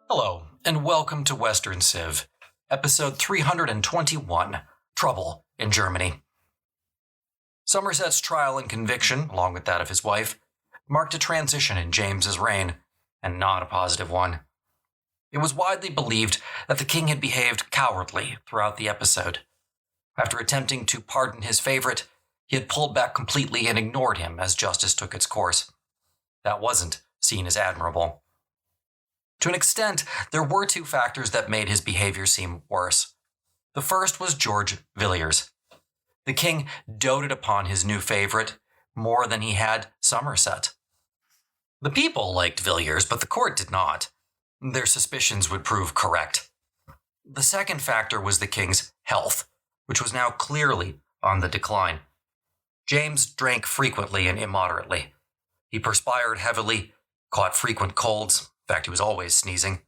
Hello, and welcome to Western Civ, episode 321, Trouble in Germany. Somerset's trial and conviction, along with that of his wife, marked a transition in James's reign, and not a positive one. It was widely believed that the king had behaved cowardly throughout the episode. After attempting to pardon his favorite, he had pulled back completely and ignored him as justice took its course. That wasn't seen as admirable. To an extent, there were two factors that made his behavior seem worse. The first was George Villiers. The king doted upon his new favorite more than he had Somerset. The people liked Villiers, but the court did not. Their suspicions would prove correct. The second factor was the king's health, which was now clearly on the decline. James drank frequently and immoderately. He perspired heavily, caught frequent colds. In fact, he was always sneezing.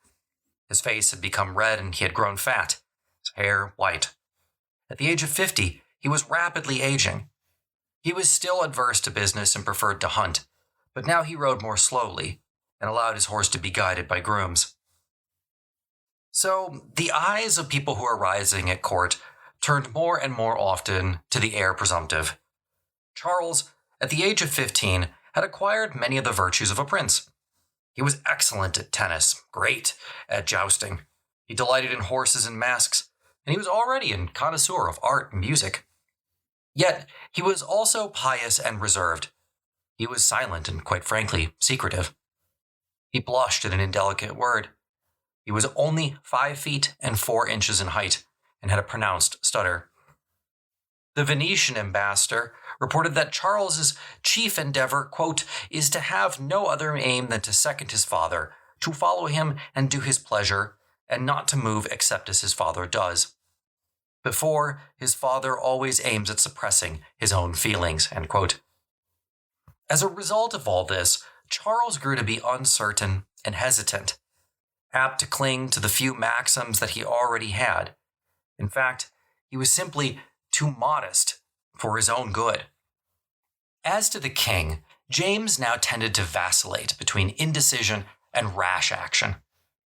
His face had become red and he had grown fat, his hair white. At the age of 50, he was rapidly aging. He was still adverse to business and preferred to hunt, but now he rode more slowly and allowed his horse to be guided by grooms. So the eyes of people who were rising at court turned more and more often to the heir presumptive. Charles, at the age of 15, had acquired many of the virtues of a prince. He was excellent at tennis, great at jousting. He delighted in horses and masks, and he was already a connoisseur of art and music. Yet, he was also pious and reserved. He was silent and, quite frankly, secretive. He blushed at an indelicate word. He was only 5 feet and 4 inches in height, and had a pronounced stutter. The Venetian ambassador reported that Charles's chief endeavor, quote, is to have no other aim than to second his father, to follow him and do his pleasure, and not to move except as his father does. Before, his father always aims at suppressing his own feelings, end quote. As a result of all this, Charles grew to be uncertain and hesitant, apt to cling to the few maxims that he already had. In fact, he was simply too modest for his own good. As to the king, James now tended to vacillate between indecision and rash action.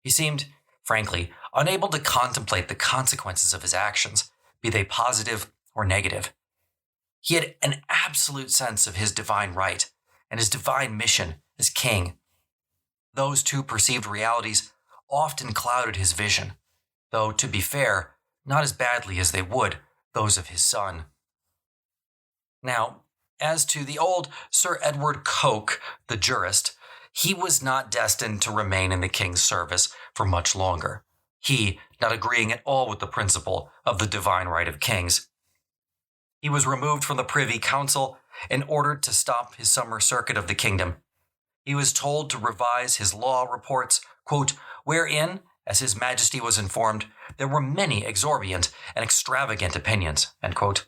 He seemed, frankly, unable to contemplate the consequences of his actions, be they positive or negative. He had an absolute sense of his divine right and his divine mission as king. Those two perceived realities often clouded his vision, though, to be fair, not as badly as they would those of his son. Now, as to the old Sir Edward Coke, the jurist, he was not destined to remain in the king's service for much longer, he not agreeing at all with the principle of the divine right of kings. He was removed from the Privy Council and ordered to stop his summer circuit of the kingdom. He was told to revise his law reports, quote, wherein, as his majesty was informed, there were many exorbitant and extravagant opinions, end quote.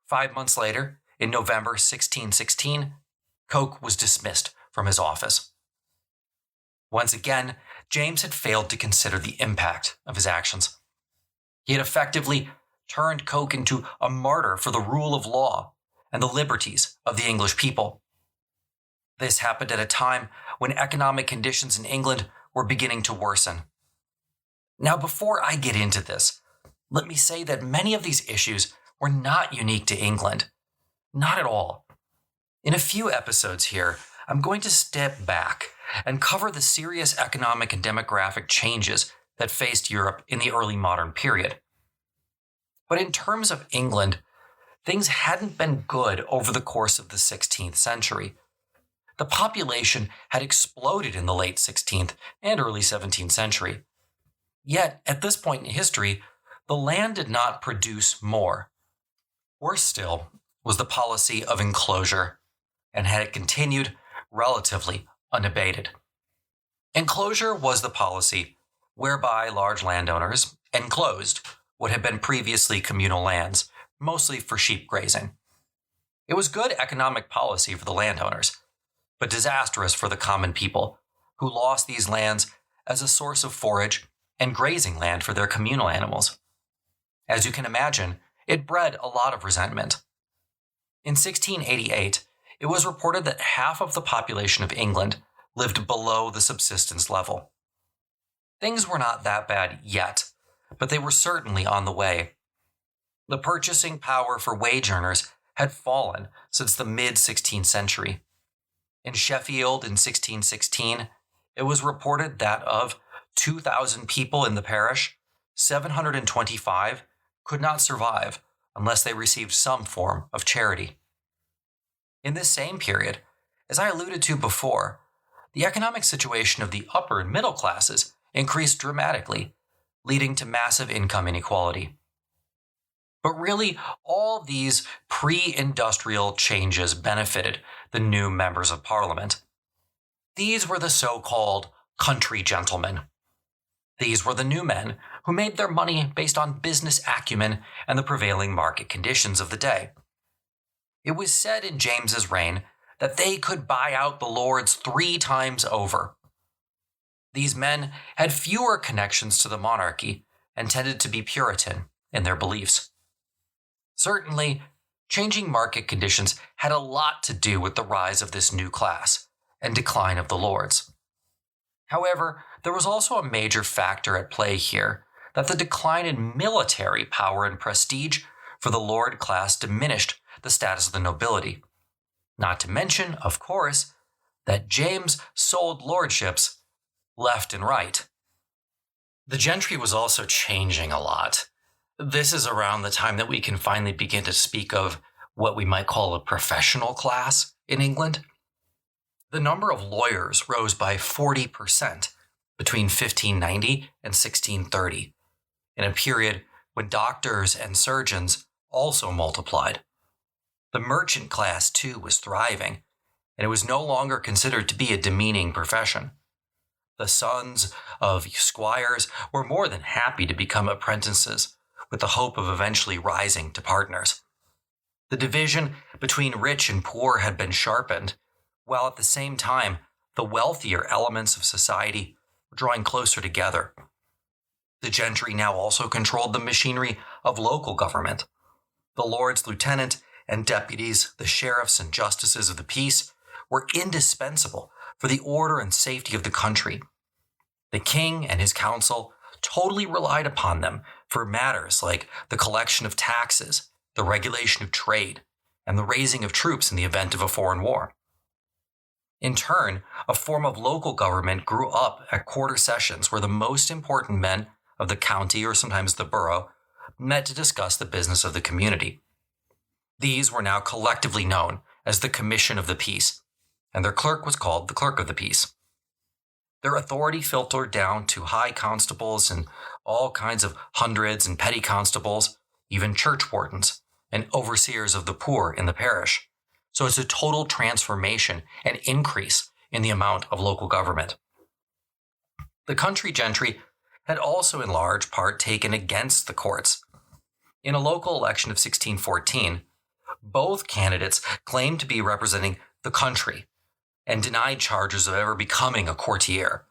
5 months later, in November 1616, Coke was dismissed from his office. Once again, James had failed to consider the impact of his actions. He had effectively turned Coke into a martyr for the rule of law and the liberties of the English people. This happened at a time when economic conditions in England were beginning to worsen. Now, before I get into this, let me say that many of these issues were not unique to England. Not at all. In a few episodes here, I'm going to step back and cover the serious economic and demographic changes that faced Europe in the early modern period. But in terms of England, things hadn't been good over the course of the 16th century. The population had exploded in the late 16th and early 17th century. Yet, at this point in history, the land did not produce more. Worse still was the policy of enclosure, and had it continued relatively unabated. Enclosure was the policy whereby large landowners enclosed what had been previously communal lands, mostly for sheep grazing. It was good economic policy for the landowners, but disastrous for the common people, who lost these lands as a source of forage and grazing land for their communal animals. As you can imagine, it bred a lot of resentment. In 1688, it was reported that half of the population of England lived below the subsistence level. Things were not that bad yet, but they were certainly on the way. The purchasing power for wage earners had fallen since the mid-16th century. In Sheffield in 1616, it was reported that of 2,000 people in the parish, 725 could not survive unless they received some form of charity. In this same period, as I alluded to before, the economic situation of the upper and middle classes increased dramatically, leading to massive income inequality. But really, all these pre-industrial changes benefited the new members of Parliament. These were the so-called country gentlemen. These were the new men who made their money based on business acumen and the prevailing market conditions of the day. It was said in James's reign that they could buy out the lords 3 times over. These men had fewer connections to the monarchy and tended to be Puritan in their beliefs. Certainly, changing market conditions had a lot to do with the rise of this new class and decline of the lords. However, there was also a major factor at play here, that the decline in military power and prestige for the lord class diminished the status of the nobility. Not to mention, of course, that James sold lordships left and right. The gentry was also changing a lot. This is around the time that we can finally begin to speak of what we might call a professional class in England. The number of lawyers rose by 40% between 1590 and 1630, in a period when doctors and surgeons also multiplied. The merchant class, too, was thriving, and it was no longer considered to be a demeaning profession. The sons of squires were more than happy to become apprentices, with the hope of eventually rising to partners. The division between rich and poor had been sharpened, while at the same time, the wealthier elements of society were drawing closer together. The gentry now also controlled the machinery of local government. The lords lieutenant and deputies, the sheriffs and justices of the peace, were indispensable for the order and safety of the country. The king and his council totally relied upon them for matters like the collection of taxes, the regulation of trade, and the raising of troops in the event of a foreign war. In turn, a form of local government grew up at quarter sessions where the most important men of the county, or sometimes the borough, met to discuss the business of the community. These were now collectively known as the Commission of the Peace, and their clerk was called the Clerk of the Peace. Their authority filtered down to high constables and all kinds of hundreds and petty constables, even church wardens, and overseers of the poor in the parish. So it's a total transformation and increase in the amount of local government. The country gentry had also in large part taken against the courts. In a local election of 1614, both candidates claimed to be representing the country and denied charges of ever becoming a courtier.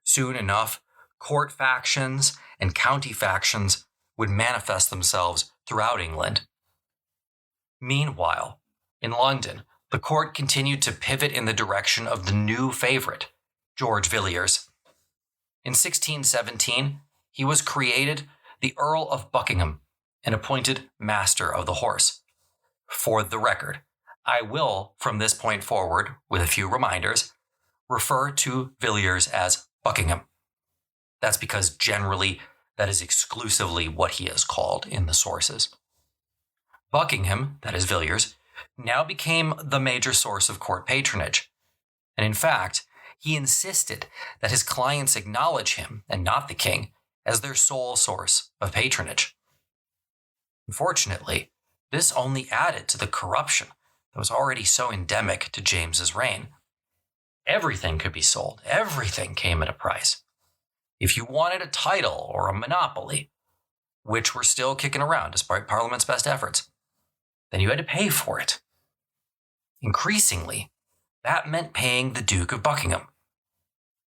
Soon enough, court factions and county factions would manifest themselves throughout England. Meanwhile, in London, the court continued to pivot in the direction of the new favorite, George Villiers. In 1617, he was created the Earl of Buckingham and appointed Master of the Horse. For the record, I will, from this point forward, with a few reminders, refer to Villiers as Buckingham. That's because generally that is exclusively what he is called in the sources. Buckingham, that is Villiers, now became the major source of court patronage. And in fact, he insisted that his clients acknowledge him, and not the king, as their sole source of patronage. Unfortunately, this only added to the corruption that was already so endemic to James's reign. Everything could be sold. Everything came at a price. If you wanted a title or a monopoly, which were still kicking around despite Parliament's best efforts, then you had to pay for it. Increasingly, that meant paying the Duke of Buckingham.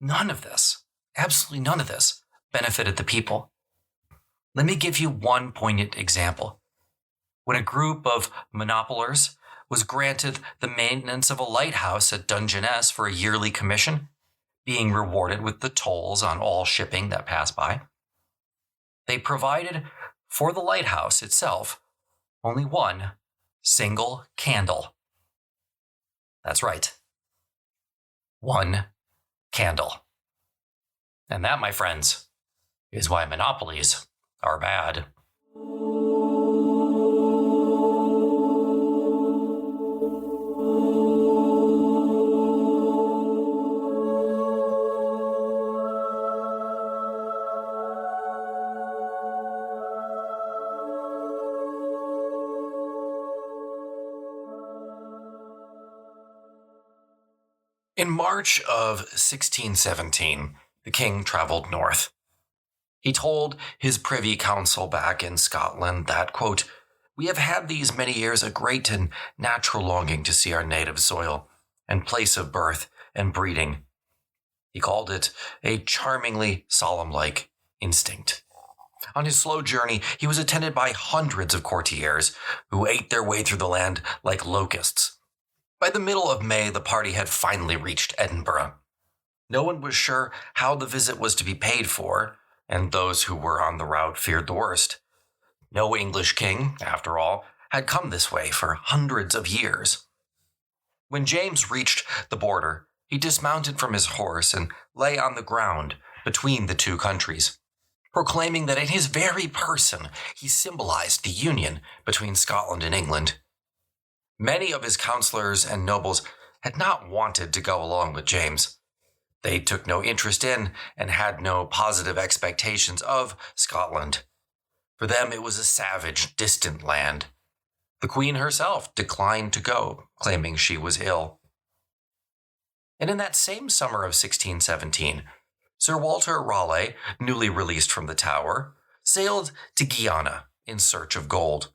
None of this, absolutely none of this, benefited the people. Let me give you one poignant example. When a group of monopolers was granted the maintenance of a lighthouse at Dungeness for a yearly commission, being rewarded with the tolls on all shipping that passed by. They provided for the lighthouse itself only one single candle. That's right. One candle. And that, my friends, is why monopolies are bad. In March of 1617, the king traveled north. He told his privy council back in Scotland that, quote, "We have had these many years a great and natural longing to see our native soil and place of birth and breeding." He called it a charmingly solemn-like instinct. On his slow journey, he was attended by hundreds of courtiers who ate their way through the land like locusts. By the middle of May, the party had finally reached Edinburgh. No one was sure how the visit was to be paid for, and those who were on the route feared the worst. No English king, after all, had come this way for hundreds of years. When James reached the border, he dismounted from his horse and lay on the ground between the two countries, proclaiming that in his very person he symbolized the union between Scotland and England. Many of his counselors and nobles had not wanted to go along with James. They took no interest in and had no positive expectations of Scotland. For them, it was a savage, distant land. The Queen herself declined to go, claiming she was ill. And in that same summer of 1617, Sir Walter Raleigh, newly released from the Tower, sailed to Guiana in search of gold.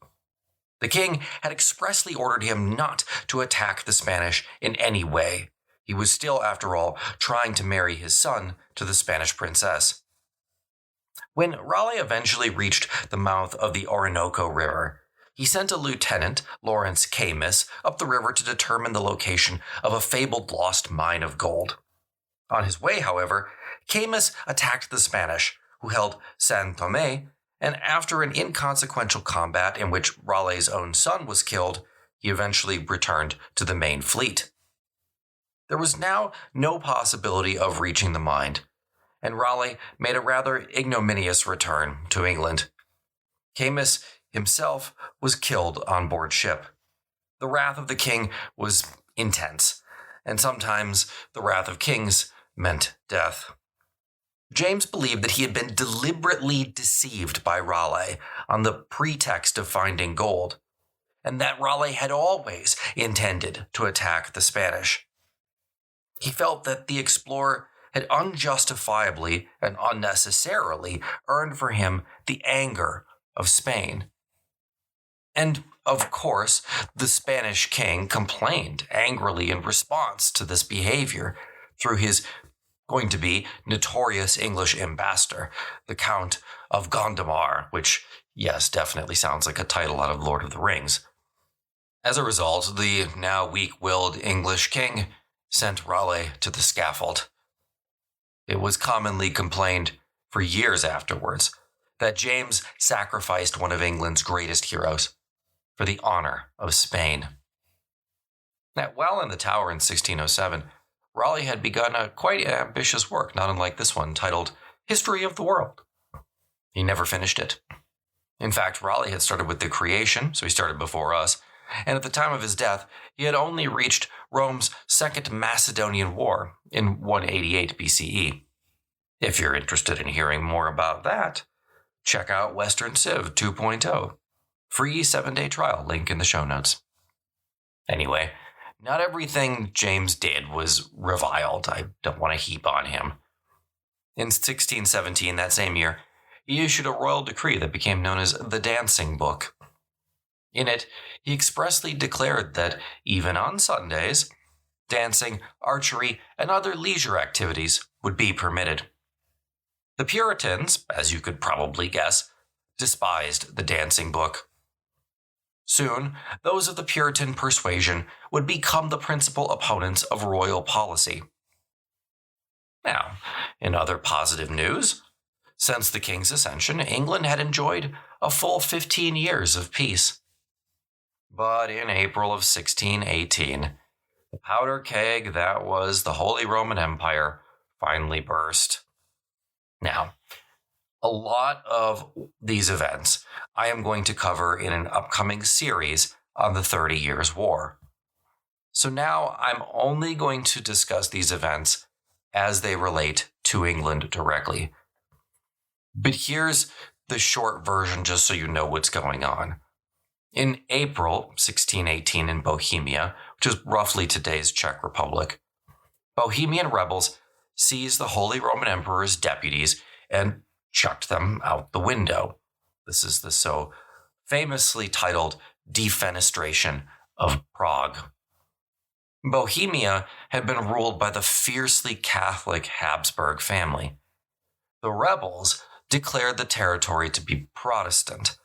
The king had expressly ordered him not to attack the Spanish in any way. He was still, after all, trying to marry his son to the Spanish princess. When Raleigh eventually reached the mouth of the Orinoco River, he sent a lieutenant, Lawrence Camus, up the river to determine the location of a fabled lost mine of gold. On his way, however, Camus attacked the Spanish, who held San Thomé, and after an inconsequential combat in which Raleigh's own son was killed, he eventually returned to the main fleet. There was now no possibility of reaching the mine, and Raleigh made a rather ignominious return to England. Camus himself was killed on board ship. The wrath of the king was intense, and sometimes the wrath of kings meant death. James believed that he had been deliberately deceived by Raleigh on the pretext of finding gold, and that Raleigh had always intended to attack the Spanish. He felt that the explorer had unjustifiably and unnecessarily earned for him the anger of Spain. And, of course, the Spanish king complained angrily in response to this behavior through his going to be notorious English ambassador, the Count of Gondomar, which, yes, definitely sounds like a title out of Lord of the Rings. As a result, the now weak-willed English king sent Raleigh to the scaffold. It was commonly complained for years afterwards that James sacrificed one of England's greatest heroes for the honor of Spain. Now, while in the Tower in 1607, Raleigh had begun a quite ambitious work, not unlike this one, titled History of the World. He never finished it. In fact, Raleigh had started with the creation, so he started before us, and at the time of his death, he had only reached Rome's Second Macedonian War in 188 BCE. If you're interested in hearing more about that, check out Western Civ 2.0. Free 7-day trial, link in the show notes. Anyway, not everything James did was reviled. I don't want to heap on him. In 1617, that same year, he issued a royal decree that became known as the Dancing Book. In it, he expressly declared that, even on Sundays, dancing, archery, and other leisure activities would be permitted. The Puritans, as you could probably guess, despised the Dancing Book. Soon, those of the Puritan persuasion would become the principal opponents of royal policy. Now, in other positive news, since the king's ascension, England had enjoyed a full 15 years of peace. But in April of 1618, the powder keg that was the Holy Roman Empire finally burst. Now, a lot of these events I am going to cover in an upcoming series on the 30 Years' War. So now I'm only going to discuss these events as they relate to England directly. But here's the short version just so you know what's going on. In April 1618 in Bohemia, which is roughly today's Czech Republic, Bohemian rebels seized the Holy Roman Emperor's deputies and chucked them out the window. This is the so famously titled Defenestration of Prague. Bohemia had been ruled by the fiercely Catholic Habsburg family. The rebels declared the territory to be Protestant,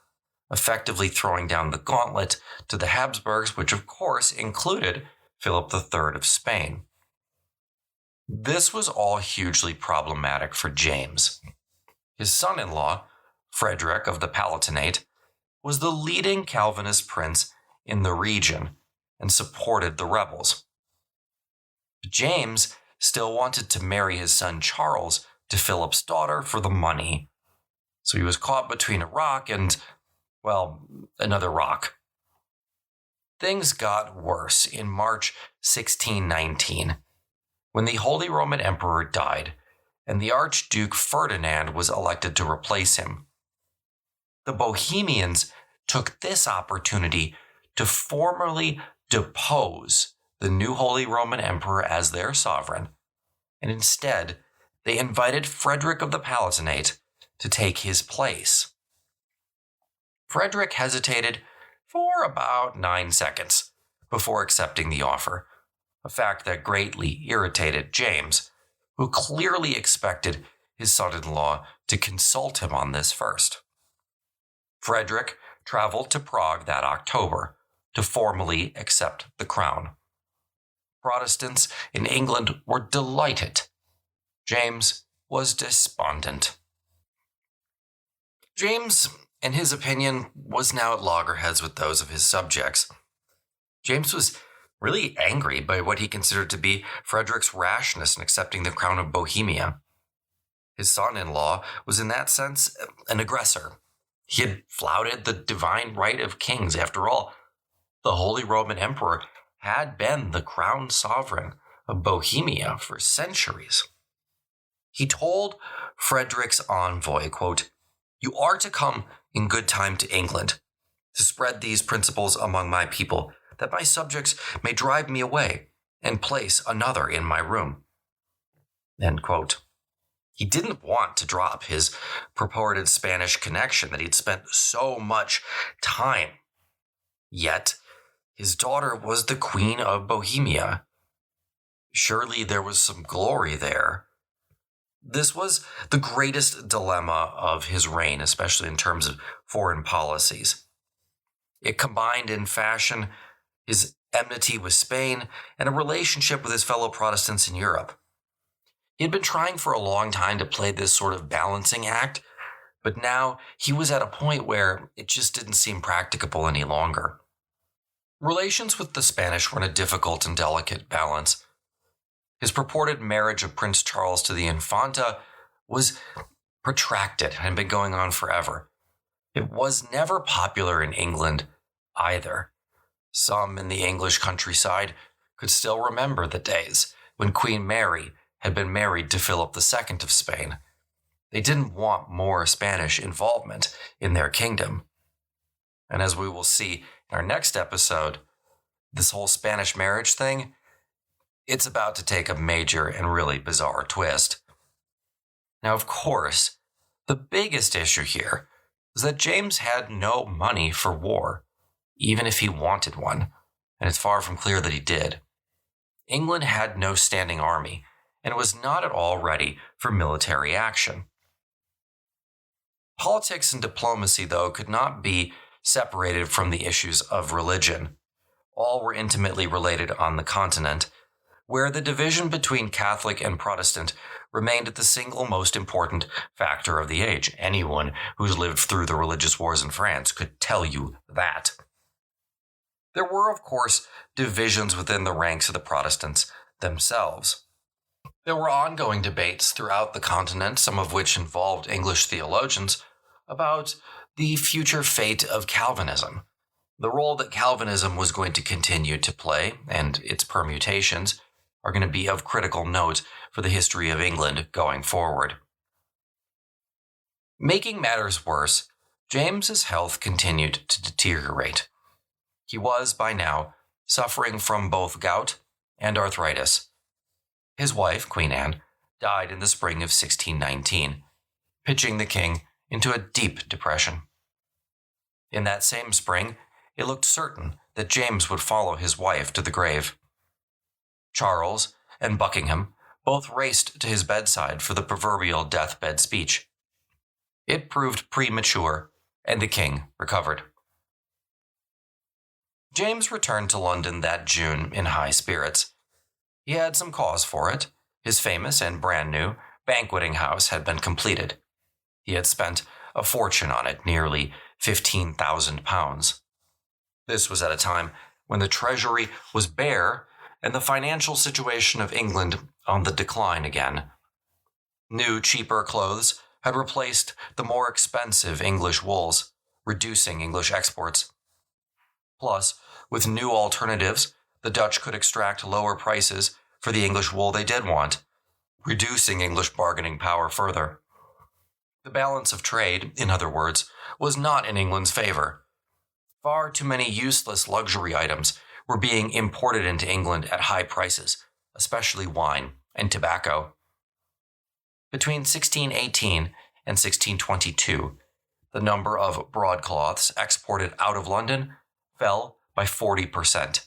effectively throwing down the gauntlet to the Habsburgs, which of course included Philip III of Spain. This was all hugely problematic for James. His son-in-law, Frederick of the Palatinate, was the leading Calvinist prince in the region and supported the rebels. But James still wanted to marry his son Charles to Philip's daughter for the money. So he was caught between a rock and, well, another rock. Things got worse in March 1619, when the Holy Roman Emperor died and the Archduke Ferdinand was elected to replace him. The Bohemians took this opportunity to formally depose the new Holy Roman Emperor as their sovereign, and instead they invited Frederick of the Palatinate to take his place. Frederick hesitated for about 9 seconds before accepting the offer, a fact that greatly irritated James, who clearly expected his son-in-law to consult him on this first. Frederick traveled to Prague that October to formally accept the crown. Protestants in England were delighted. James was despondent. James, in his opinion, was now at loggerheads with those of his subjects. James was really angry by what he considered to be Frederick's rashness in accepting the crown of Bohemia. His son-in-law was in that sense an aggressor. He had flouted the divine right of kings. After all, the Holy Roman Emperor had been the crowned sovereign of Bohemia for centuries. He told Frederick's envoy, quote, "You are to come in good time to England, to spread these principles among my people, that my subjects may drive me away and place another in my room." End quote. He didn't want to drop his purported Spanish connection that he'd spent so much time. Yet, his daughter was the Queen of Bohemia. Surely there was some glory there. This was the greatest dilemma of his reign, especially in terms of foreign policies. It combined in fashion his enmity with Spain and a relationship with his fellow Protestants in Europe. He had been trying for a long time to play this sort of balancing act, but now he was at a point where it just didn't seem practicable any longer. Relations with the Spanish were in a difficult and delicate balance. His purported marriage of Prince Charles to the Infanta was protracted and had been going on forever. It was never popular in England either. Some in the English countryside could still remember the days when Queen Mary had been married to Philip II of Spain. They didn't want more Spanish involvement in their kingdom. And as we will see in our next episode, this whole Spanish marriage thing, it's about to take a major and really bizarre twist. Now, of course, the biggest issue here is that James had no money for war, even if he wanted one, and it's far from clear that he did. England had no standing army, and was not at all ready for military action. Politics and diplomacy, though, could not be separated from the issues of religion. All were intimately related on the continent, where the division between Catholic and Protestant remained the single most important factor of the age. Anyone who's lived through the religious wars in France could tell you that. There were, of course, divisions within the ranks of the Protestants themselves. There were ongoing debates throughout the continent, some of which involved English theologians, about the future fate of Calvinism, the role that Calvinism was going to continue to play, and its permutations are going to be of critical note for the history of England going forward. Making matters worse, James's health continued to deteriorate. He was, by now, suffering from both gout and arthritis. His wife, Queen Anne, died in the spring of 1619, pitching the king into a deep depression. In that same spring, it looked certain that James would follow his wife to the grave. Charles and Buckingham both raced to his bedside for the proverbial deathbed speech. It proved premature, and the king recovered. James returned to London that June in high spirits. He had some cause for it. His famous and brand new banqueting house had been completed. He had spent a fortune on it, nearly £15,000. This was at a time when the treasury was bare and the financial situation of England on the decline again. New, cheaper clothes had replaced the more expensive English wools, reducing English exports. Plus, with new alternatives, the Dutch could extract lower prices for the English wool they did want, reducing English bargaining power further. The balance of trade, in other words, was not in England's favor. Far too many useless luxury items were being imported into England at high prices, especially wine and tobacco. Between 1618 and 1622, the number of broadcloths exported out of London fell by 40%.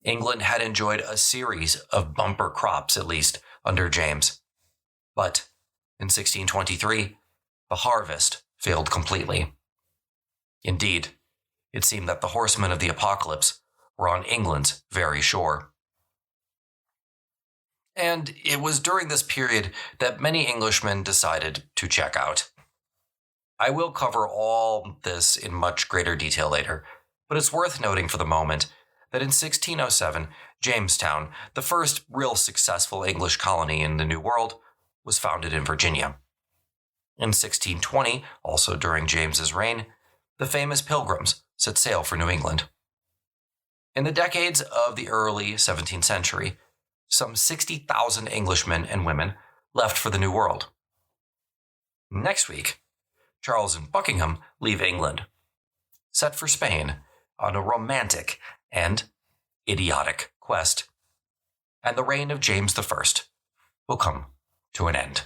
England had enjoyed a series of bumper crops, at least, under James. But in 1623, the harvest failed completely. Indeed, it seemed that the horsemen of the apocalypse were on England's very shore. And it was during this period that many Englishmen decided to check out. I will cover all this in much greater detail later, but it's worth noting for the moment that in 1607, Jamestown, the first real successful English colony in the New World, was founded in Virginia. In 1620, also during James's reign, the famous Pilgrims set sail for New England. In the decades of the early 17th century, some 60,000 Englishmen and women left for the New World. Next week, Charles and Buckingham leave England, set for Spain on a romantic and idiotic quest, and the reign of James I will come to an end.